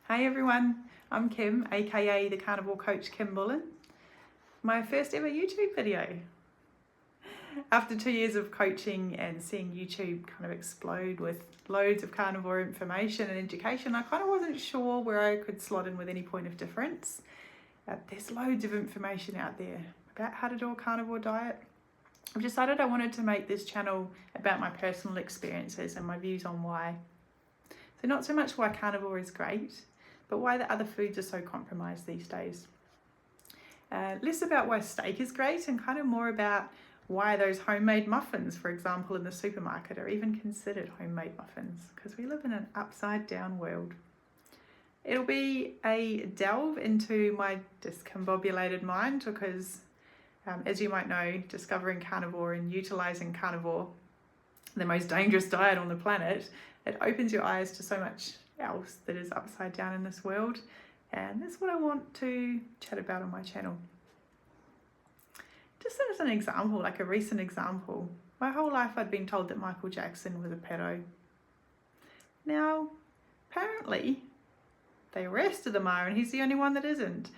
Hey everyone, I'm Kim, aka the Carnivore Coach Kim Bullen. My first ever YouTube video. After 2 years of coaching and seeing YouTube kind of explode with loads of carnivore information and education, I kind of wasn't sure where I could slot in with any point of difference. There's loads of information out there about how to do a carnivore diet. I've decided I wanted to make this channel about my personal experiences and my views on why. So not so much why carnivore is great, but why the other foods are so compromised these days. Less about why steak is great and kind of more about why those homemade muffins, for example, in the supermarket are even considered homemade muffins, because we live in an upside down world. It'll be a delve into my discombobulated mind because, as you might know, discovering carnivore and utilising carnivore, the most dangerous diet on the planet, it opens your eyes to so much else that is upside down in this world, and that's what I want to chat about on my channel. Just as an example, like a recent example, my whole life I'd been told that Michael Jackson was a pedo. Now, apparently, they arrested him and he's the only one that isn't.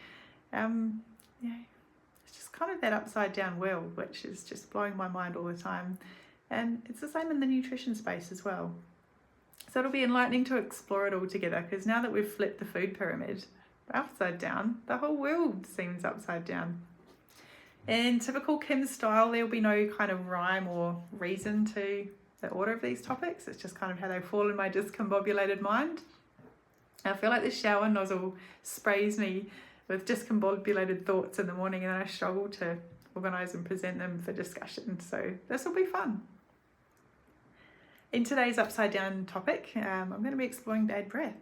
It's just kind of that upside down world, which is just blowing my mind all the time. And it's the same in the nutrition space as well. So it'll be enlightening to explore it all together, because now that we've flipped the food pyramid upside down, the whole world seems upside down. In typical Kim style, there'll be no kind of rhyme or reason to the order of these topics. It's just kind of how they fall in my discombobulated mind. I feel like the shower nozzle sprays me with discombobulated thoughts in the morning, and I struggle to organise and present them for discussion. So this will be fun. In today's upside down topic, I'm going to be exploring bad breath.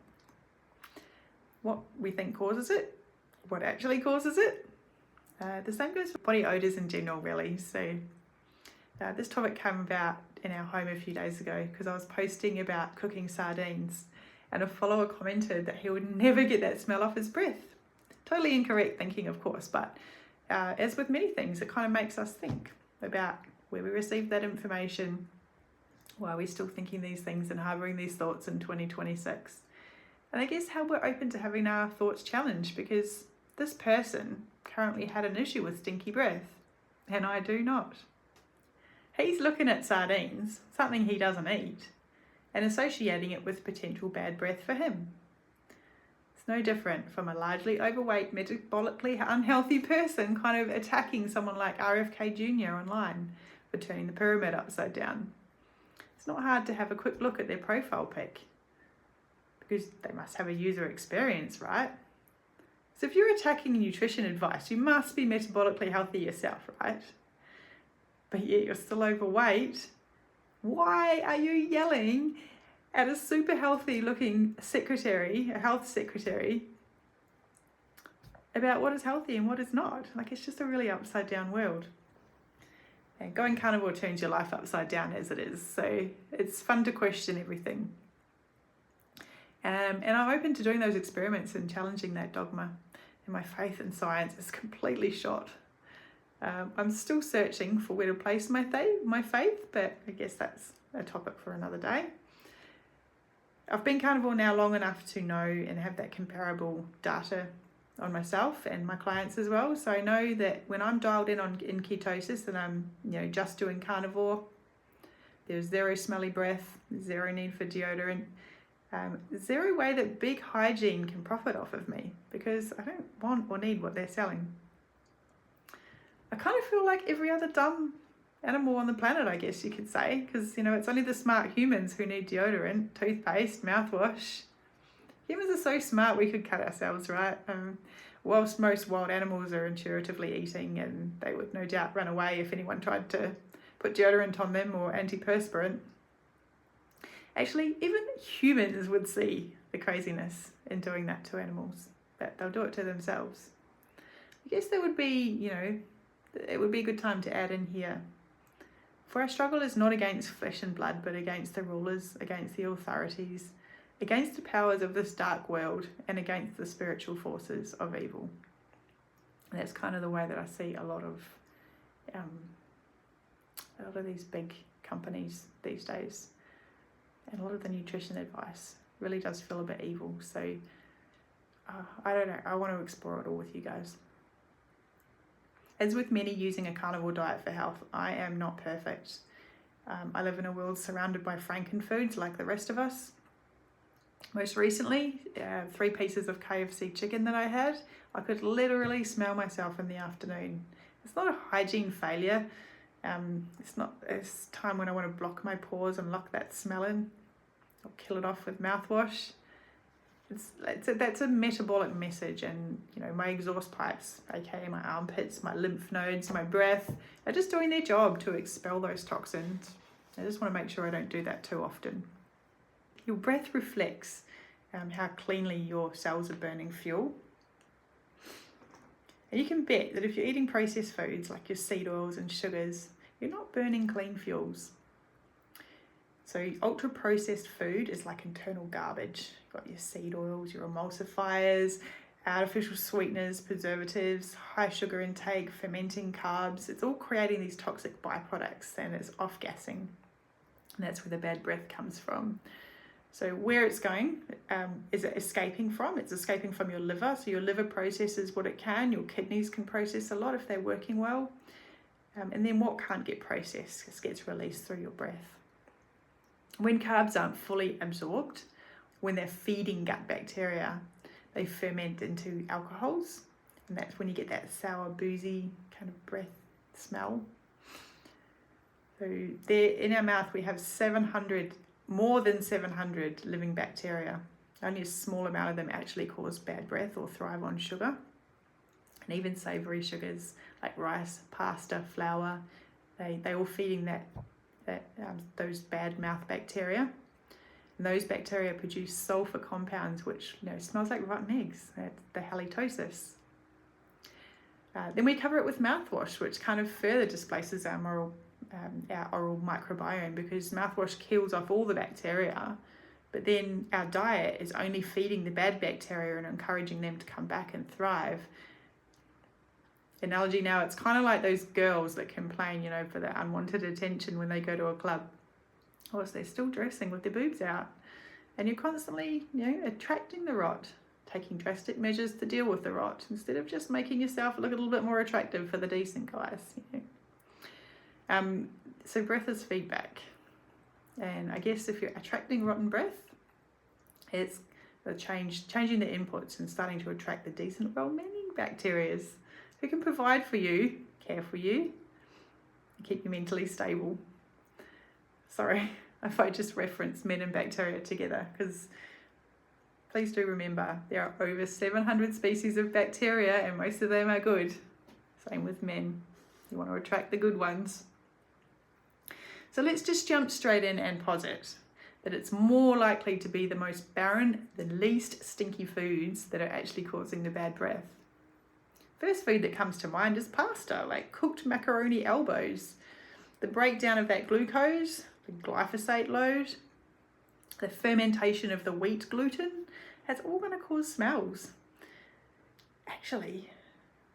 What we think causes it, what actually causes it. The same goes for body odours in general, really. So this topic came about in our home a few days ago because I was posting about cooking sardines, and a follower commented that he would never get that smell off his breath. Totally incorrect thinking, of course, but as with many things, it kind of makes us think about where we received that information, why are we still thinking these things and harbouring these thoughts in 2026? And I guess how we're open to having our thoughts challenged, because this person currently had an issue with stinky breath, and I do not. He's looking at sardines, something he doesn't eat, and associating it with potential bad breath for him. It's no different from a largely overweight, metabolically unhealthy person kind of attacking someone like RFK Jr. online for turning the pyramid upside down. It's not hard to have a quick look at their profile pic, because they must have a user experience, right? So if you're attacking nutrition advice, you must be metabolically healthy yourself, right? But yet you're still overweight. Why are you yelling at a super healthy looking secretary, a health secretary, about what is healthy and what is not? Like, it's just a really upside down world. And going carnivore turns your life upside down as it is. So it's fun to question everything. And I'm open to doing those experiments and challenging that dogma. And my faith in science is completely shot. I'm still searching for where to place my faith, but I guess that's a topic for another day. I've been carnivore now long enough to know and have that comparable data on myself and my clients as well. So I know that when I'm dialed in ketosis and I'm just doing carnivore, there's zero smelly breath, zero need for deodorant, zero way that big hygiene can profit off of me, because I don't want or need what they're selling. I kind of feel like every other dumb animal on the planet, I guess you could say, because it's only the smart humans who need deodorant, toothpaste, mouthwash. Humans are so smart we could cut ourselves, right? Whilst most wild animals are intuitively eating, and they would no doubt run away if anyone tried to put deodorant on them or antiperspirant. Actually, even humans would see the craziness in doing that to animals, but they'll do it to themselves. I guess there would be, it would be a good time to add in here. For our struggle is not against flesh and blood, but against the rulers, against the authorities, against the powers of this dark world, and against the spiritual forces of evil. And that's kind of the way that I see a lot of these big companies these days. And a lot of the nutrition advice really does feel a bit evil. So I don't know, I want to explore it all with you guys. As with many using a carnivore diet for health, I am not perfect. I live in a world surrounded by frankenfoods like the rest of us. Most recently, 3 pieces of KFC chicken that I had, I could literally smell myself in the afternoon. It's not a hygiene failure. It's time when I want to block my pores and lock that smell in. I'll kill it off with mouthwash. That's a metabolic message, and my exhaust pipes, aka my armpits, my lymph nodes, my breath, are just doing their job to expel those toxins. I just want to make sure I don't do that too often. Your breath reflects how cleanly your cells are burning fuel. And you can bet that if you're eating processed foods like your seed oils and sugars, you're not burning clean fuels. So ultra processed food is like internal garbage. You've got your seed oils, your emulsifiers, artificial sweeteners, preservatives, high sugar intake, fermenting carbs. It's all creating these toxic byproducts, and it's off-gassing. And that's where the bad breath comes from. So where it's going, is it escaping from? It's escaping from your liver. So your liver processes what it can. Your kidneys can process a lot if they're working well. And then what can't get processed just gets released through your breath. When carbs aren't fully absorbed, when they're feeding gut bacteria, they ferment into alcohols. And that's when you get that sour, boozy kind of breath smell. So there in our mouth, we have more than 700 living bacteria. Only a small amount of them actually cause bad breath or thrive on sugar. And even savoury sugars like rice, pasta, flour, they all feeding those bad mouth bacteria. And those bacteria produce sulfur compounds, which smells like rotten eggs. That's the halitosis. Then we cover it with mouthwash, which kind of further displaces our oral microbiome, because mouthwash kills off all the bacteria, but then our diet is only feeding the bad bacteria and encouraging them to come back and thrive. Analogy now, it's kind of like those girls that complain, for the unwanted attention when they go to a club. Or they're still dressing with their boobs out. And you're constantly, attracting the rot, taking drastic measures to deal with the rot, instead of just making yourself look a little bit more attractive for the decent guys. So breath is feedback. And I guess if you're attracting rotten breath, it's changing the inputs and starting to attract the decent, well-meaning bacteria who can provide for you, care for you, and keep you mentally stable. Sorry if I just reference men and bacteria together, because please do remember there are over 700 species of bacteria and most of them are good. Same with men. You want to attract the good ones. So let's just jump straight in and posit that it's more likely to be the most barren, the least stinky foods that are actually causing the bad breath. First food that comes to mind is pasta, like cooked macaroni elbows. The breakdown of that glucose, the glyphosate load, the fermentation of the wheat gluten, that's all going to cause smells. Actually,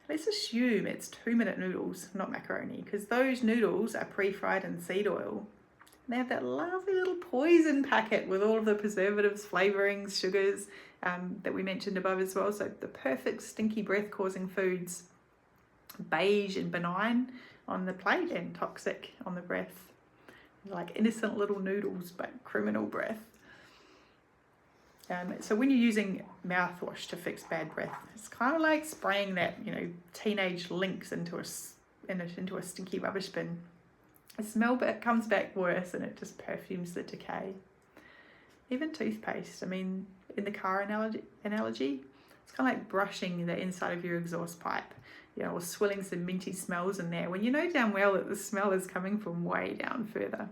let's assume it's 2-minute noodles, not macaroni, because those noodles are pre-fried in seed oil. They have that lovely little poison packet with all of the preservatives, flavourings, sugars that we mentioned above as well. So the perfect stinky breath-causing foods, beige and benign on the plate and toxic on the breath. Like innocent little noodles, but criminal breath. So when you're using mouthwash to fix bad breath, it's kind of like spraying that, teenage lynx into a stinky rubbish bin. The smell comes back worse, and it just perfumes the decay. Even toothpaste. I mean, in the car analogy, it's kind of like brushing the inside of your exhaust pipe, or swilling some minty smells in there when you know damn well that the smell is coming from way down further.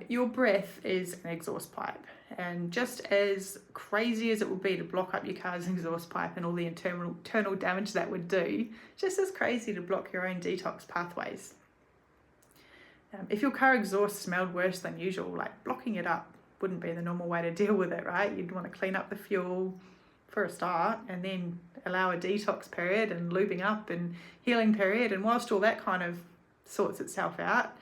Your breath is an exhaust pipe, and just as crazy as it would be to block up your car's exhaust pipe and all the internal damage that would do, just as crazy to block your own detox pathways. If your car exhaust smelled worse than usual, like blocking it up wouldn't be the normal way to deal with it, right? You'd want to clean up the fuel for a start, and then allow a detox period and lubing up and healing period, and whilst all that kind of sorts itself out,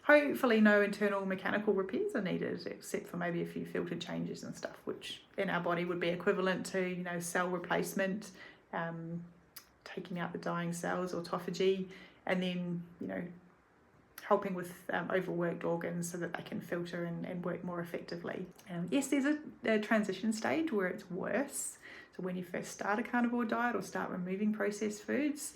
Hopefully no internal mechanical repairs are needed, except for maybe a few filter changes and stuff, which in our body would be equivalent to, you know, cell replacement, taking out the dying cells, autophagy, and then, you know, helping with overworked organs so that they can filter and work more effectively. Yes, there's a transition stage where it's worse. So when you first start a carnivore diet or start removing processed foods,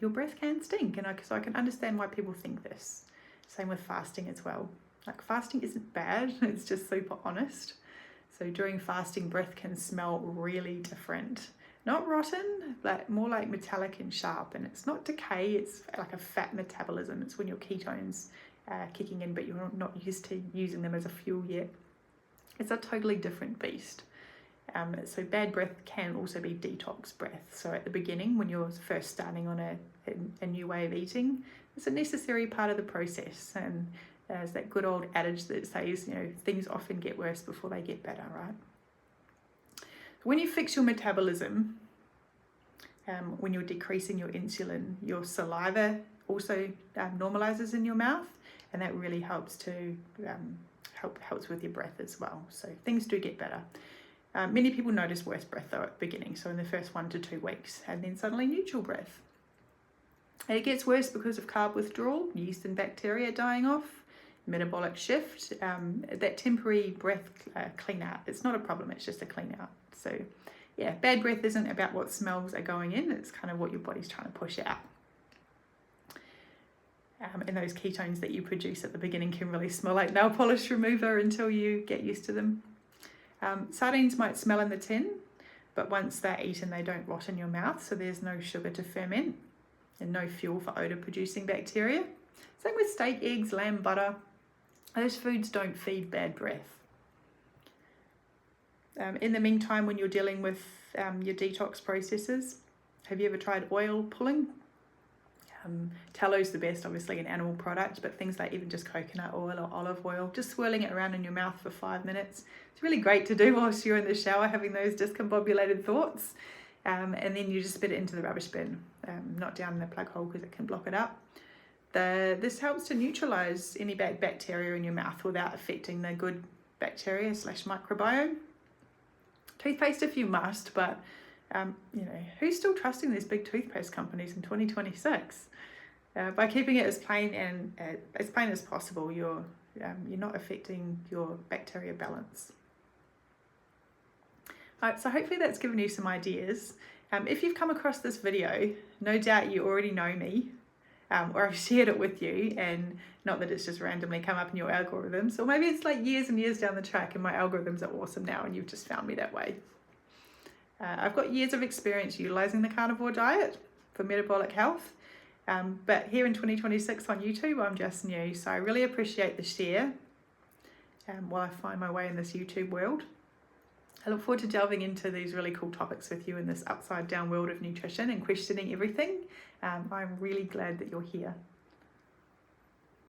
your breath can stink, and so I can understand why people think this. Same with fasting as well. Like, fasting isn't bad, it's just super honest. So during fasting, breath can smell really different. Not rotten, but more like metallic and sharp. And it's not decay, it's like a fat metabolism. It's when your ketones are kicking in, but you're not used to using them as a fuel yet. It's a totally different beast. So bad breath can also be detox breath. So at the beginning, when you're first starting on a new way of eating, it's a necessary part of the process. And there's that good old adage that says, you know, things often get worse before they get better, right? When you fix your metabolism, when you're decreasing your insulin, your saliva also normalizes in your mouth, and that really helps to helps with your breath as well. So things do get better. Many people notice worse breath though at the beginning, so in the first 1 to 2 weeks, and then suddenly neutral breath. And it gets worse because of carb withdrawal, yeast and bacteria dying off, metabolic shift, that temporary breath clean out. It's not a problem, it's just a clean out. So yeah, bad breath isn't about what smells are going in, it's kind of what your body's trying to push out. And those ketones that you produce at the beginning can really smell like nail polish remover until you get used to them. Sardines might smell in the tin, but once they're eaten, they don't rot in your mouth, so there's no sugar to ferment and no fuel for odour producing bacteria. Same with steak, eggs, lamb, butter. Those foods don't feed bad breath. In the meantime, when you're dealing with your detox processes, have you ever tried oil pulling? Tallow is the best, obviously, an animal product, but things like even just coconut oil or olive oil, just swirling it around in your mouth for 5 minutes. It's really great to do whilst you're in the shower having those discombobulated thoughts. And then you just spit it into the rubbish bin, not down in the plug hole because it can block it up. This helps to neutralise any bad bacteria in your mouth without affecting the good bacteria / microbiome. Toothpaste if you must, but you know, who's still trusting these big toothpaste companies in 2026? By keeping it as plain as possible, you're not affecting your bacteria balance. So hopefully that's given you some ideas. If you've come across this video, no doubt you already know me, or I've shared it with you, and not that it's just randomly come up in your algorithms, or maybe it's like years and years down the track and my algorithms are awesome now and you've just found me that way. I've got years of experience utilising the carnivore diet for metabolic health, but here in 2026 on YouTube, I'm just new, so I really appreciate the share while I find my way in this YouTube world. I look forward to delving into these really cool topics with you in this upside down world of nutrition and questioning everything. I'm really glad that you're here.